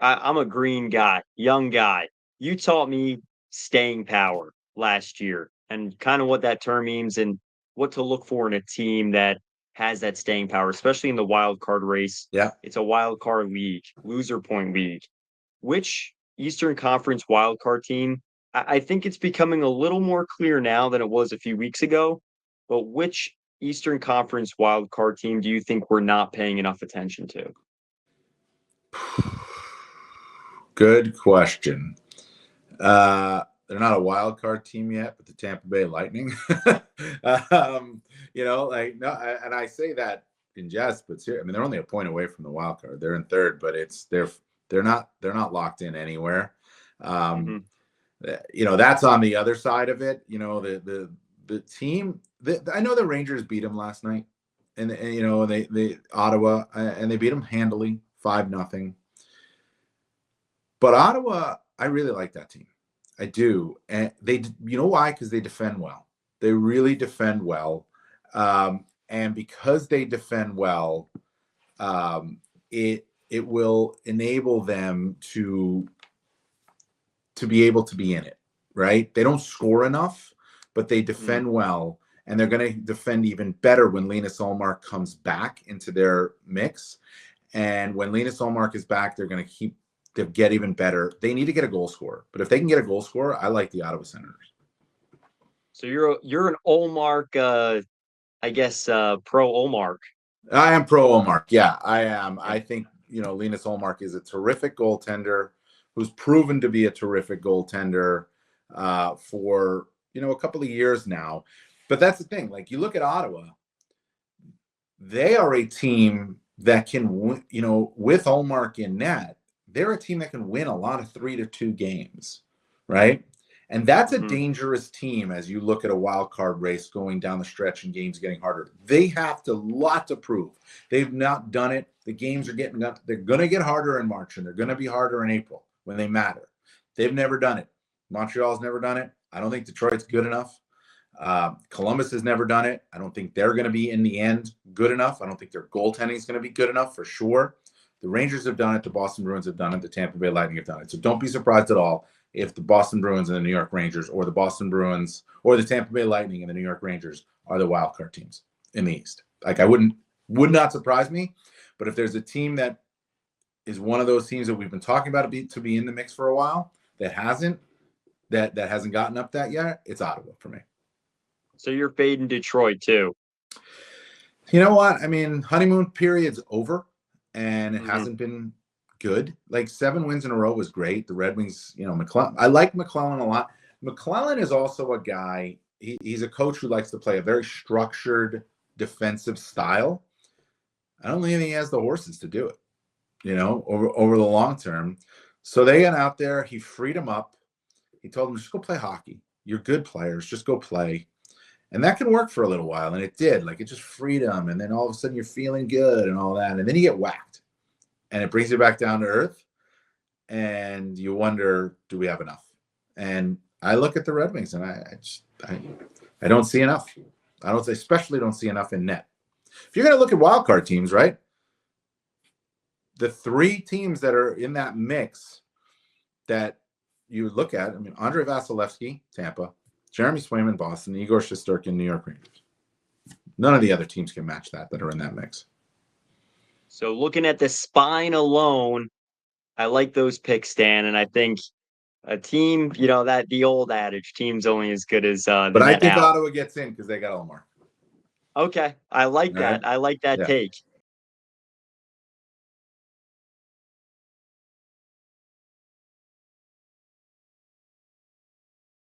I'm a green guy, young guy. You taught me staying power last year and kind of what that term means and what to look for in a team that has that staying power, especially in the wild card race. Yeah. It's a wild card league, loser point league. Which Eastern Conference wild card team? I think it's becoming a little more clear now than it was a few weeks ago. But which Eastern Conference wild card team do you think we're not paying enough attention to? Good question. They're not a wild card team yet, but the Tampa Bay Lightning. Like no, and I say that in jest, but I mean they're only a point away from the wild card. They're in third, but they're not locked in anywhere. Mm-hmm. That's on the other side of it. The team. I know the Rangers beat them last night, and they Ottawa, and they beat them handily, 5-0. But Ottawa, I really like that team. I do. And why? Because they defend well. They really defend well. And because they defend well, it will enable them to be able to be in it, right? They don't score enough, but they defend well. And they're going to defend even better when Linus Ullmark comes back into their mix. And when Linus Ullmark is back, they're going to get even better. They need to get a goal scorer, but if they can get a goal scorer, I like the Ottawa Senators. So you're an Ullmark, I guess, pro Ullmark. I am pro Ullmark. Yeah, I am. I think Linus Ullmark is a terrific goaltender who's proven to be a terrific goaltender for a couple of years now. But that's the thing. Like you look at Ottawa, they are a team that can, with Ullmark in net, they're a team that can win a lot of 3-2 games, right? And that's a dangerous team as you look at a wild card race going down the stretch and games getting harder. They have a lot to prove. They've not done it. The games are they're going to get harder in March and they're going to be harder in April when they matter. They've never done it. Montreal's never done it. I don't think Detroit's good enough. Columbus has never done it. I don't think they're going to be in the end good enough. I don't think their goaltending is going to be good enough for sure. The Rangers have done it. The Boston Bruins have done it. The Tampa Bay Lightning have done it. So don't be surprised at all if the Boston Bruins and the New York Rangers, or the Boston Bruins or the Tampa Bay Lightning and the New York Rangers are the wild card teams in the East. Like would not surprise me. But if there's a team that is one of those teams that we've been talking about to be in the mix for a while that hasn't gotten up that yet, it's Ottawa for me. So you're fading Detroit too. You know what? I mean, honeymoon period's over, and it hasn't been good. Like 7 wins in a row was great. The Red Wings, I like McClellan a lot. McClellan is also a guy. He's a coach who likes to play a very structured defensive style. I don't think he has the horses to do it, over the long term. So they got out there. He freed him up. He told him, just go play hockey. You're good players. Just go play. And that can work for a little while. And it did. Like, it just freed him. And then all of a sudden you're feeling good and all that. And then you get whacked. And it brings you back down to earth. And you wonder, do we have enough? And I look at the Red Wings and I don't see enough. Especially don't see enough in net. If you're going to look at wildcard teams, right? The 3 teams that are in that mix that you look at, I mean, Andrei Vasilevsky, Tampa, Jeremy Swayman, Boston, Igor Shesterkin, New York Rangers. None of the other teams can match that are in that mix. So looking at the spine alone, I like those picks, Dan, and I think a team, that the old adage, team's only as good as the But I net think out. Ottawa gets in because they got Ullmark. Okay, I like that. Right? I like that take.